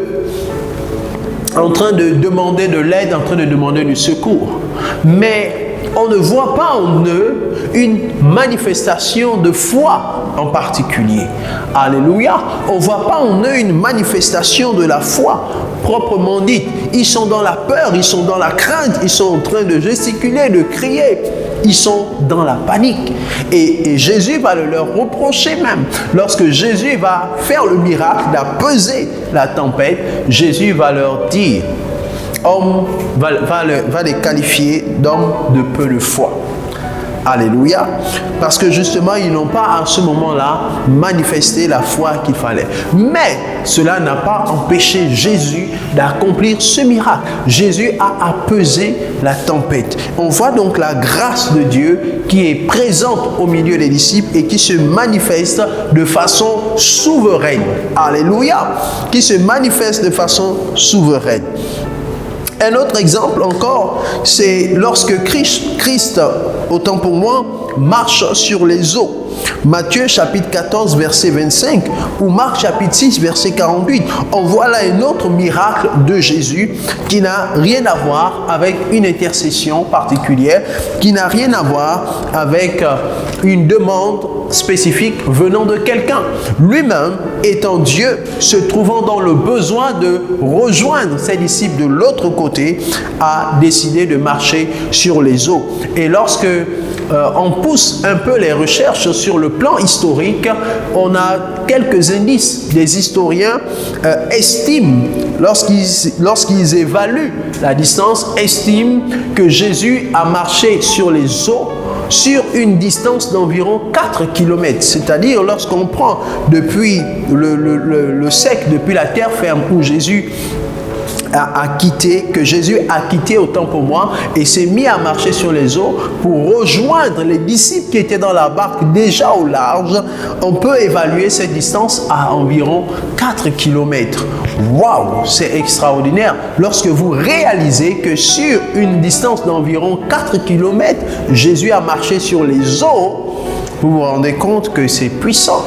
demander de l'aide, en train de demander du secours. Mais on ne voit pas en eux une manifestation de foi en particulier. Alléluia. On ne voit pas en eux une manifestation de la foi proprement dite. Ils sont dans la peur, ils sont dans la crainte, ils sont en train de gesticuler, de crier. Ils sont dans la panique. Et Jésus va le leur reprocher même. Lorsque Jésus va faire le miracle d'apaiser la tempête, Jésus va leur dire, va les qualifier d'hommes de peu de foi. Alléluia. Parce que justement, ils n'ont pas à ce moment-là manifesté la foi qu'il fallait. Mais cela n'a pas empêché Jésus d'accomplir ce miracle. Jésus a apaisé la tempête. On voit donc la grâce de Dieu qui est présente au milieu des disciples et qui se manifeste de façon souveraine. Alléluia. Qui se manifeste de façon souveraine. Un autre exemple encore, c'est lorsque Christ, autant pour moi, marche sur les eaux. Matthieu chapitre 14 verset 25 ou Marc chapitre 6 verset 48. On voit là un autre miracle de Jésus qui n'a rien à voir avec une intercession particulière, qui n'a rien à voir avec une demande spécifique venant de quelqu'un. Lui-même, étant Dieu, se trouvant dans le besoin de rejoindre ses disciples de l'autre côté, a décidé de marcher sur les eaux. Et lorsque on pousse un peu les recherches sur le plan historique, on a quelques indices. Des historiens estiment, lorsqu'ils évaluent la distance, estiment que Jésus a marché sur les eaux sur une distance d'environ 4 km. C'est-à-dire, lorsqu'on prend depuis le sec, depuis la terre ferme où Jésus que Jésus a quitté autant pour moi et s'est mis à marcher sur les eaux pour rejoindre les disciples qui étaient dans la barque déjà au large, on peut évaluer cette distance à environ 4 km. Waouh, c'est extraordinaire lorsque vous réalisez que sur une distance d'environ 4 km, Jésus a marché sur les eaux. Vous vous rendez compte que c'est puissant.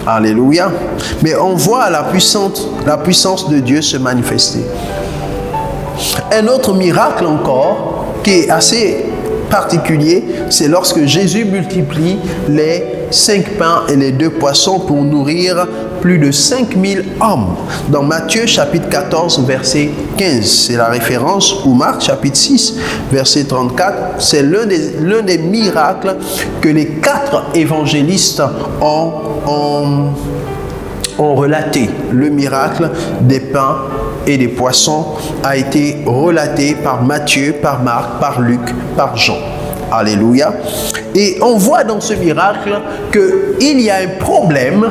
Alléluia. Mais on voit la puissance de Dieu se manifester. Un autre miracle encore, qui est assez particulier, c'est lorsque Jésus multiplie les 5 pains et les 2 poissons pour nourrir plus de 5000 hommes. Dans Matthieu chapitre 14 verset 15, c'est la référence, ou Marc chapitre 6 verset 34, c'est l'un des miracles que les 4 évangélistes ont relaté. Le miracle des pains et des poissons a été relaté par Matthieu, par Marc, par Luc, par Jean. Alléluia. Et on voit dans ce miracle qu'il y a un problème.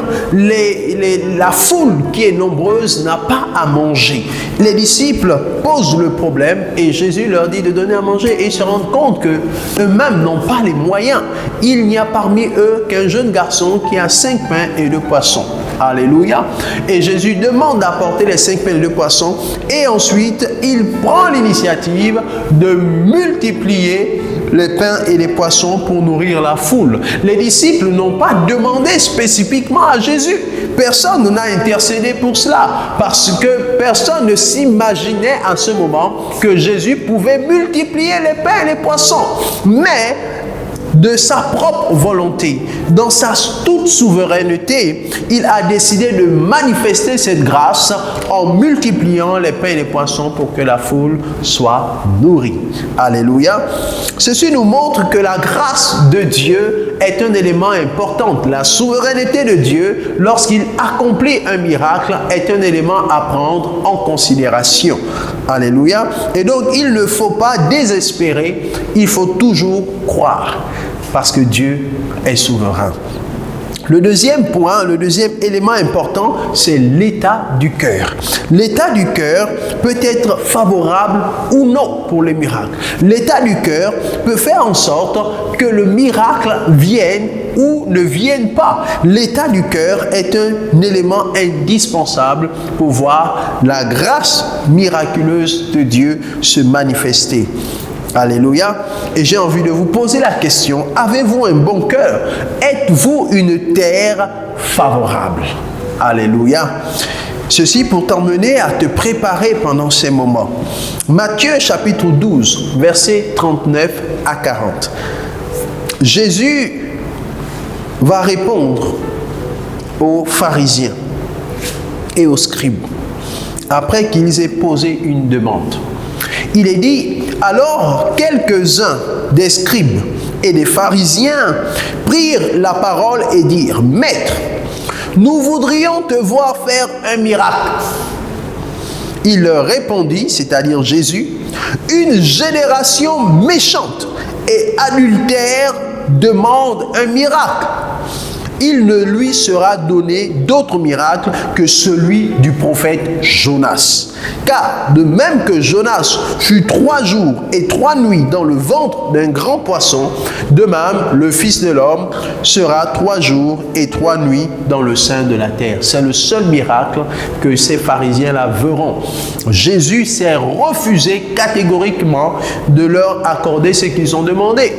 La foule qui est nombreuse n'a pas à manger. Les disciples posent le problème et Jésus leur dit de donner à manger et ils se rendent compte qu'eux-mêmes n'ont pas les moyens. Il n'y a parmi eux qu'un jeune garçon qui a 5 pains et 2 poissons. Alléluia. Et Jésus demande d'apporter les 5 pains et 2 poissons et ensuite il prend l'initiative de multiplier les pains et les poissons pour nourrir la foule. Les disciples n'ont pas demandé spécifiquement à Jésus. Personne n'a intercédé pour cela parce que personne ne s'imaginait à ce moment que Jésus pouvait multiplier les pains et les poissons. Mais de sa propre volonté, dans sa toute souveraineté, il a décidé de manifester cette grâce en multipliant les pains et les poissons pour que la foule soit nourrie. Alléluia. Ceci nous montre que la grâce de Dieu est un élément important. La souveraineté de Dieu, lorsqu'il accomplit un miracle, est un élément à prendre en considération. Alléluia. Et donc, il ne faut pas désespérer, il faut toujours croire. Parce que Dieu est souverain. Le deuxième point, le deuxième élément important, c'est l'état du cœur. L'état du cœur peut être favorable ou non pour le miracle. L'état du cœur peut faire en sorte que le miracle vienne ou ne vienne pas. L'état du cœur est un élément indispensable pour voir la grâce miraculeuse de Dieu se manifester. Alléluia. Et j'ai envie de vous poser la question, avez-vous un bon cœur? Êtes-vous une terre favorable? Alléluia. Ceci pour t'emmener à te préparer pendant ces moments. Matthieu chapitre 12, versets 39 à 40. Jésus va répondre aux pharisiens et aux scribes après qu'ils aient posé une demande. Il est dit, alors quelques-uns des scribes et des pharisiens prirent la parole et dirent, Maître, nous voudrions te voir faire un miracle. Il leur répondit, c'est-à-dire Jésus, une génération méchante et adultère demande un miracle. Il ne lui sera donné d'autre miracle que celui du prophète Jonas. Car de même que Jonas fut 3 jours et 3 nuits dans le ventre d'un grand poisson, de même le Fils de l'homme sera 3 jours et 3 nuits dans le sein de la terre. C'est le seul miracle que ces pharisiens-là verront. Jésus s'est refusé catégoriquement de leur accorder ce qu'ils ont demandé.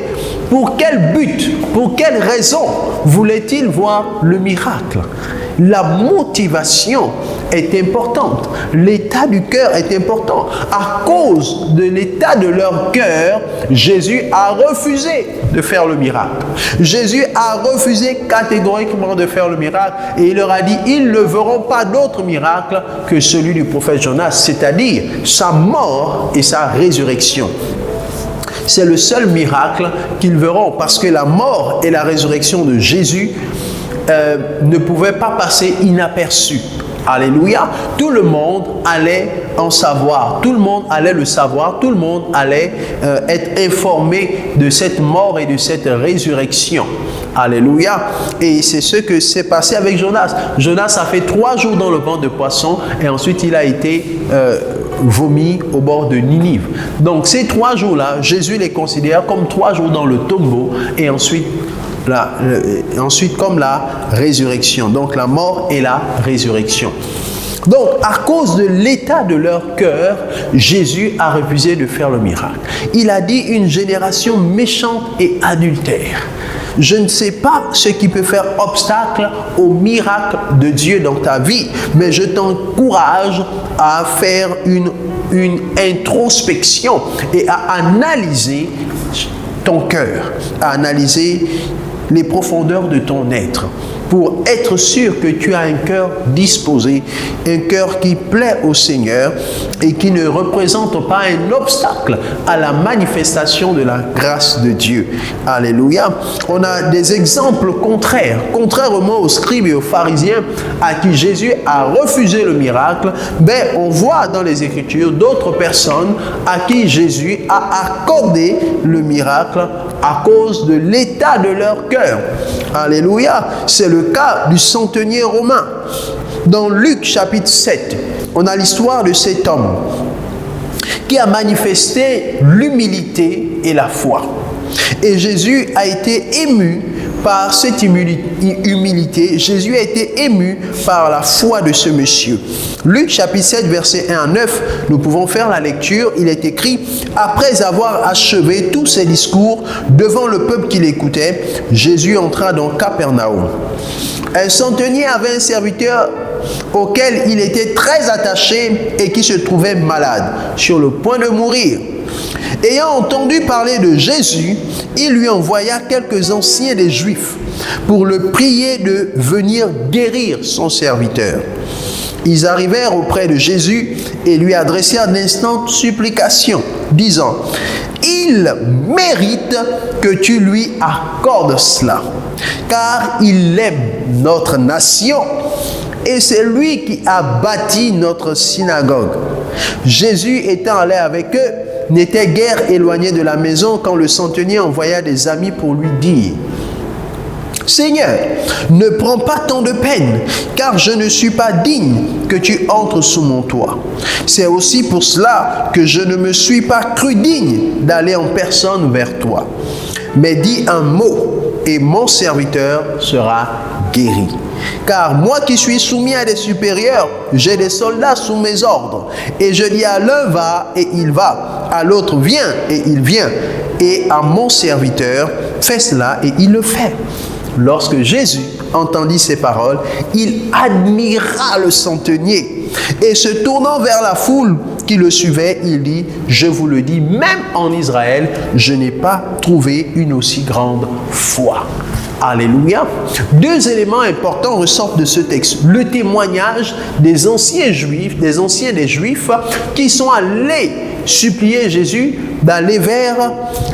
Pour quel but, pour quelle raison voulait-il voir le miracle? La motivation est importante. L'état du cœur est important. À cause de l'état de leur cœur, Jésus a refusé de faire le miracle. Jésus a refusé catégoriquement de faire le miracle et il leur a dit, ils ne verront pas d'autre miracle que celui du prophète Jonas, c'est-à-dire sa mort et sa résurrection. C'est le seul miracle qu'ils verront parce que la mort et la résurrection de Jésus ne pouvaient pas passer inaperçus. Alléluia. Tout le monde allait en savoir, tout le monde allait le savoir, tout le monde allait être informé de cette mort et de cette résurrection. Alléluia. Et c'est ce que s'est passé avec Jonas. Jonas a fait 3 jours dans le ventre de poisson et ensuite il a été vomi au bord de Ninive. Donc ces 3 jours-là, Jésus les considère comme 3 jours dans le tombeau et ensuite comme la résurrection. Donc la mort et la résurrection. Donc à cause de l'état de leur cœur, Jésus a refusé de faire le miracle. Il a dit une génération méchante et adultère. Je ne sais pas ce qui peut faire obstacle au miracle de Dieu dans ta vie, mais je t'encourage à faire une introspection et à analyser ton cœur, à analyser les profondeurs de ton être, pour être sûr que tu as un cœur disposé, un cœur qui plaît au Seigneur et qui ne représente pas un obstacle à la manifestation de la grâce de Dieu. Alléluia. On a des exemples contraires. Contrairement aux scribes et aux pharisiens à qui Jésus a refusé le miracle, on voit dans les Écritures d'autres personnes à qui Jésus a accordé le miracle à cause de l'état de leur cœur. Alléluia. C'est le cas du centenier romain. Dans Luc chapitre 7, on a l'histoire de cet homme qui a manifesté l'humilité et la foi. Et Jésus a été ému par cette humilité. Jésus a été ému par la foi de ce monsieur. Luc chapitre 7, versets 1 à 9, nous pouvons faire la lecture. Il est écrit, après avoir achevé tous ses discours devant le peuple qui l'écoutait, Jésus entra dans Capernaum. Un centenier avait un serviteur auquel il était très attaché et qui se trouvait malade, sur le point de mourir. Ayant entendu parler de Jésus, il lui envoya quelques anciens des Juifs pour le prier de venir guérir son serviteur. Ils arrivèrent auprès de Jésus et lui adressèrent d'instantes supplications, disant, « Il mérite que tu lui accordes cela, car il aime notre nation et c'est lui qui a bâti notre synagogue. » Jésus étant allé avec eux, n'était guère éloigné de la maison quand le centenier envoya des amis pour lui dire, « Seigneur, ne prends pas tant de peine, car je ne suis pas digne que tu entres sous mon toit. C'est aussi pour cela que je ne me suis pas cru digne d'aller en personne vers toi. Mais dis un mot, et mon serviteur sera guéri. Car moi qui suis soumis à des supérieurs, j'ai des soldats sous mes ordres. Et je dis à l'un va et il va, à l'autre viens et il vient. Et à mon serviteur, fais cela et il le fait. » Lorsque Jésus entendit ces paroles, il admira le centenier. Et se tournant vers la foule qui le suivait, il dit, « Je vous le dis, même en Israël, je n'ai pas trouvé une aussi grande foi. » Alléluia. 2 éléments importants ressortent de ce texte. Le témoignage des anciens juifs, des Juifs qui sont allés supplié Jésus d'aller vers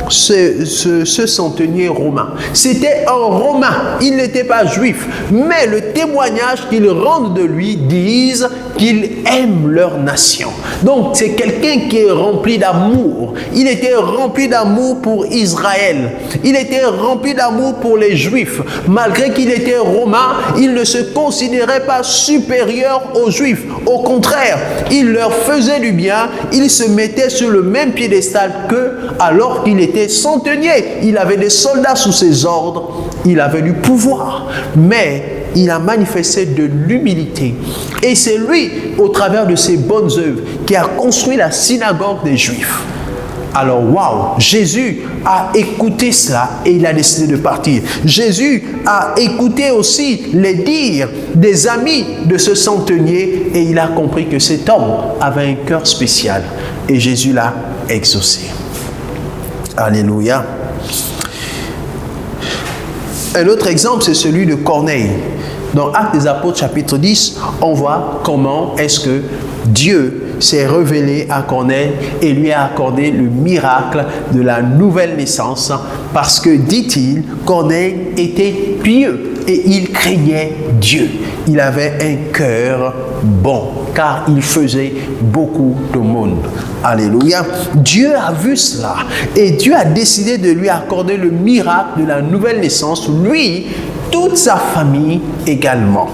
ce centenier romain. C'était un Romain, il n'était pas juif, mais le témoignage qu'ils rendent de lui disent qu'ils aiment leur nation. Donc c'est quelqu'un qui est rempli d'amour. Il était rempli d'amour pour Israël. Il était rempli d'amour pour les Juifs. Malgré qu'il était romain, il ne se considérait pas supérieur aux Juifs. Au contraire, il leur faisait du bien. Il se mettait sur le même piédestal qu'eux alors qu'il était centenier. Il avait des soldats sous ses ordres. Il avait du pouvoir. Mais il a manifesté de l'humilité. Et c'est lui, au travers de ses bonnes œuvres, qui a construit la synagogue des Juifs. Alors, waouh, Jésus a écouté cela et il a décidé de partir. Jésus a écouté aussi les dires des amis de ce centenier et il a compris que cet homme avait un cœur spécial. Et Jésus l'a exaucé. Alléluia. Un autre exemple, c'est celui de Corneille. Dans Actes des Apôtres, chapitre 10, on voit comment est-ce que Dieu s'est révélé à Corneille et lui a accordé le miracle de la nouvelle naissance parce que, dit-il, Corneille était pieux et il craignait Dieu. Il avait un cœur bon car il faisait beaucoup de monde. Alléluia. Dieu a vu cela et Dieu a décidé de lui accorder le miracle de la nouvelle naissance, lui, toute sa famille également.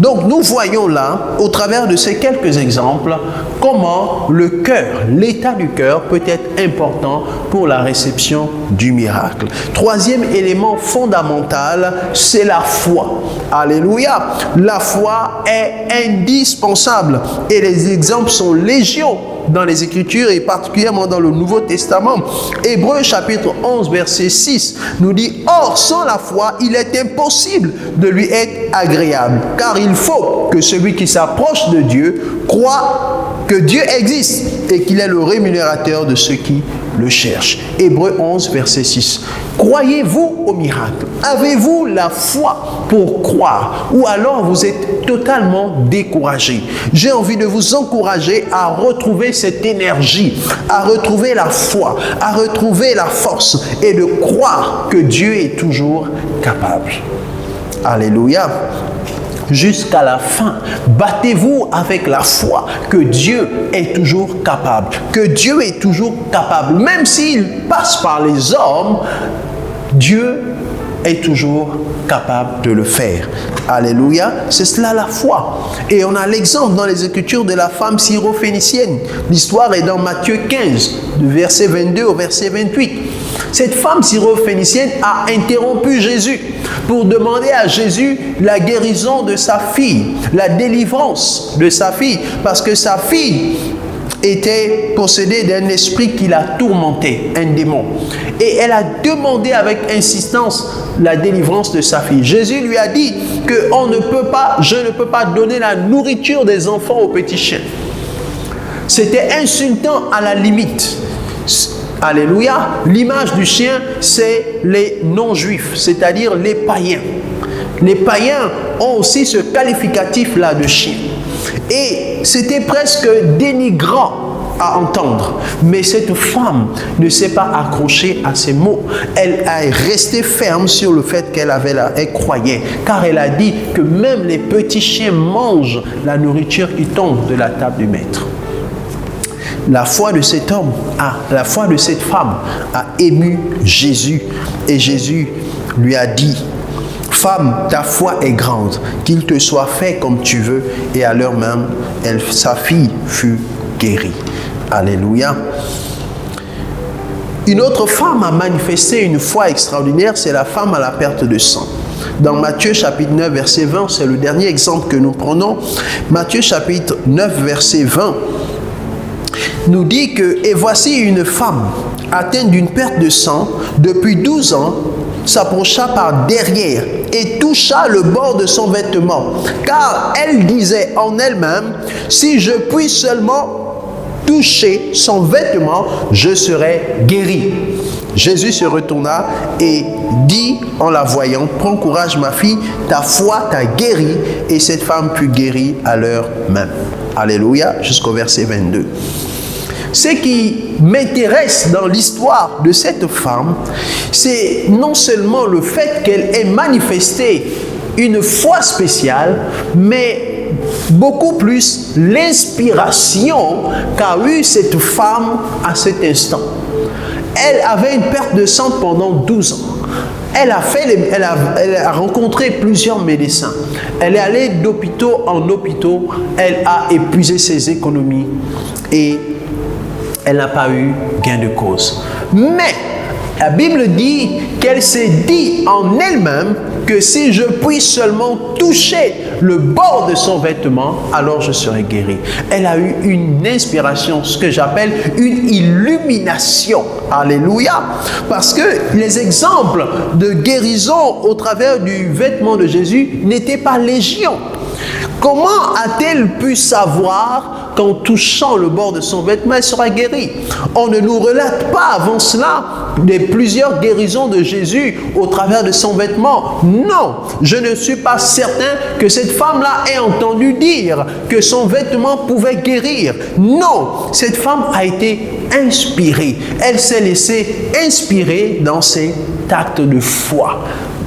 Donc nous voyons là, au travers de ces quelques exemples, comment le cœur, l'état du cœur peut être important pour la réception du miracle. Troisième élément fondamental, c'est la foi. Alléluia. La foi est indispensable et les exemples sont légion dans les Écritures et particulièrement dans le Nouveau Testament. Hébreux chapitre 11 verset 6 nous dit: or sans la foi il est impossible de lui être agréable, car il faut que celui qui s'approche de Dieu croit que Dieu existe et qu'il est le rémunérateur de ceux qui le cherchent. Hébreux 11 verset 6. Croyez-vous au miracle? Avez-vous la foi pour croire? Ou alors vous êtes totalement découragé? J'ai envie de vous encourager à retrouver cette énergie, à retrouver la foi, à retrouver la force et de croire que Dieu est toujours capable. Alléluia. Jusqu'à la fin, battez-vous avec la foi que Dieu est toujours capable, que Dieu est toujours capable, même s'il passe par les hommes, Dieu est toujours capable de le faire. Alléluia, c'est cela la foi. Et on a l'exemple dans les Écritures de la femme syrophénicienne. L'histoire est dans Matthieu 15, du verset 22 au verset 28. Cette femme syrophénicienne a interrompu Jésus pour demander à Jésus la guérison de sa fille, la délivrance de sa fille, parce que sa fille était possédée d'un esprit qui la tourmentait, un démon. Et elle a demandé avec insistance la délivrance de sa fille. Jésus lui a dit que je ne peux pas donner la nourriture des enfants aux petits chiens. C'était insultant à la limite. Alléluia. L'image du chien, c'est les non-juifs, c'est-à-dire les païens. Les païens ont aussi ce qualificatif-là de chien. Et c'était presque dénigrant à entendre. Mais cette femme ne s'est pas accrochée à ces mots. Elle est restée ferme sur le fait elle croyait. Car elle a dit que même les petits chiens mangent la nourriture qui tombe de la table du maître. La foi de cet homme, la foi de cette femme a ému Jésus. Et Jésus lui a dit: femme, ta foi est grande, qu'il te soit fait comme tu veux. Et à l'heure même, sa fille fut guérie. Alléluia. Une autre femme a manifesté une foi extraordinaire, c'est la femme à la perte de sang. Dans Matthieu chapitre 9 verset 20, c'est le dernier exemple que nous prenons. Matthieu chapitre 9 verset 20 nous dit que « Et voici une femme atteinte d'une perte de sang depuis 12 ans, s'approcha par derrière et toucha le bord de son vêtement. Car elle disait en elle-même, si je puis seulement toucher son vêtement, je serai guérie. » Jésus se retourna et dit en la voyant, prends courage ma fille, ta foi t'a guérie. Et cette femme fut guérie à l'heure même. Alléluia, jusqu'au verset 22. Ce qui m'intéresse dans l'histoire de cette femme, c'est non seulement le fait qu'elle ait manifesté une foi spéciale, mais beaucoup plus l'inspiration qu'a eue cette femme à cet instant. Elle avait une perte de sang pendant 12 ans. Elle a rencontré plusieurs médecins. Elle est allée d'hôpitaux en hôpitaux. Elle a épuisé ses économies et elle n'a pas eu gain de cause. Mais la Bible dit qu'elle s'est dit en elle-même que si je puis seulement toucher le bord de son vêtement, alors je serai guérie. Elle a eu une inspiration, ce que j'appelle une illumination. Alléluia. Parce que les exemples de guérison au travers du vêtement de Jésus n'étaient pas légion. Comment a-t-elle pu savoir qu'en touchant le bord de son vêtement, elle sera guérie? On ne nous relate pas avant cela plusieurs guérisons de Jésus au travers de son vêtement. Non, je ne suis pas certain que cette femme-là ait entendu dire que son vêtement pouvait guérir. Non, cette femme a été inspirée. Elle s'est laissée inspirer dans cet acte de foi.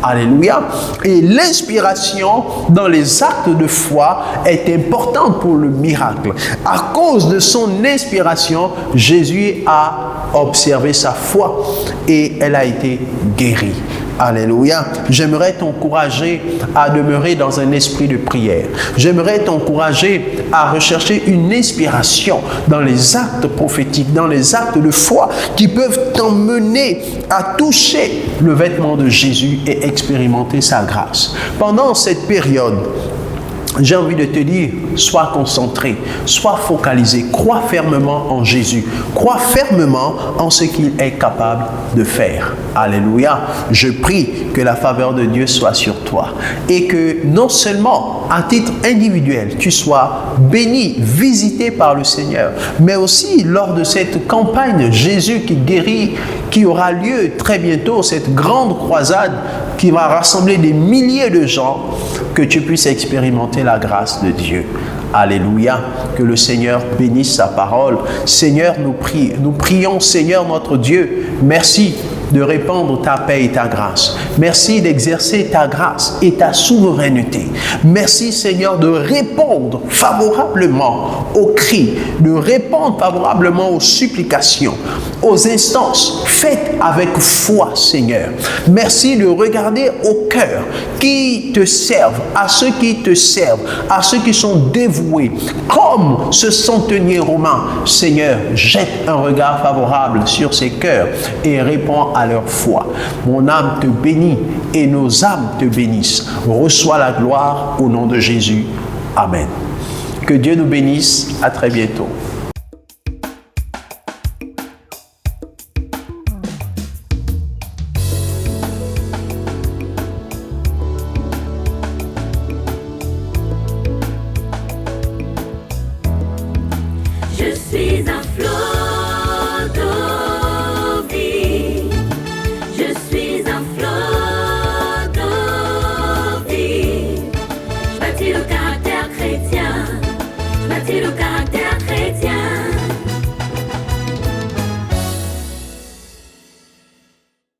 Alléluia. Et l'inspiration dans les actes de foi est importante pour le miracle. À cause de son inspiration, Jésus a observé sa foi et elle a été guérie. Alléluia. J'aimerais t'encourager à demeurer dans un esprit de prière. J'aimerais t'encourager à rechercher une inspiration dans les actes prophétiques, dans les actes de foi qui peuvent t'emmener à toucher le vêtement de Jésus et expérimenter sa grâce. Pendant cette période, j'ai envie de te dire, sois concentré, sois focalisé, crois fermement en Jésus, crois fermement en ce qu'il est capable de faire. Alléluia. Je prie que la faveur de Dieu soit sur toi et que non seulement à titre individuel, tu sois béni, visité par le Seigneur, mais aussi lors de cette campagne Jésus qui guérit, qui aura lieu très bientôt, cette grande croisade qui va rassembler des milliers de gens, que tu puisses expérimenter la grâce de Dieu. Alléluia. Que le Seigneur bénisse sa parole. Seigneur, nous prions, Seigneur notre Dieu, merci de répandre ta paix et ta grâce. Merci d'exercer ta grâce et ta souveraineté. Merci, Seigneur, de répondre favorablement aux cris, de répondre favorablement aux supplications, aux instances faites avec foi, Seigneur. Merci de regarder au cœur qui te servent, à ceux qui te servent, à ceux qui sont dévoués, comme ce centenier romain. Seigneur, jette un regard favorable sur ces cœurs et réponds à leur foi. Mon âme te bénit et nos âmes te bénissent. Reçois la gloire au nom de Jésus. Amen. Que Dieu nous bénisse. À très bientôt. Le caractère chrétien.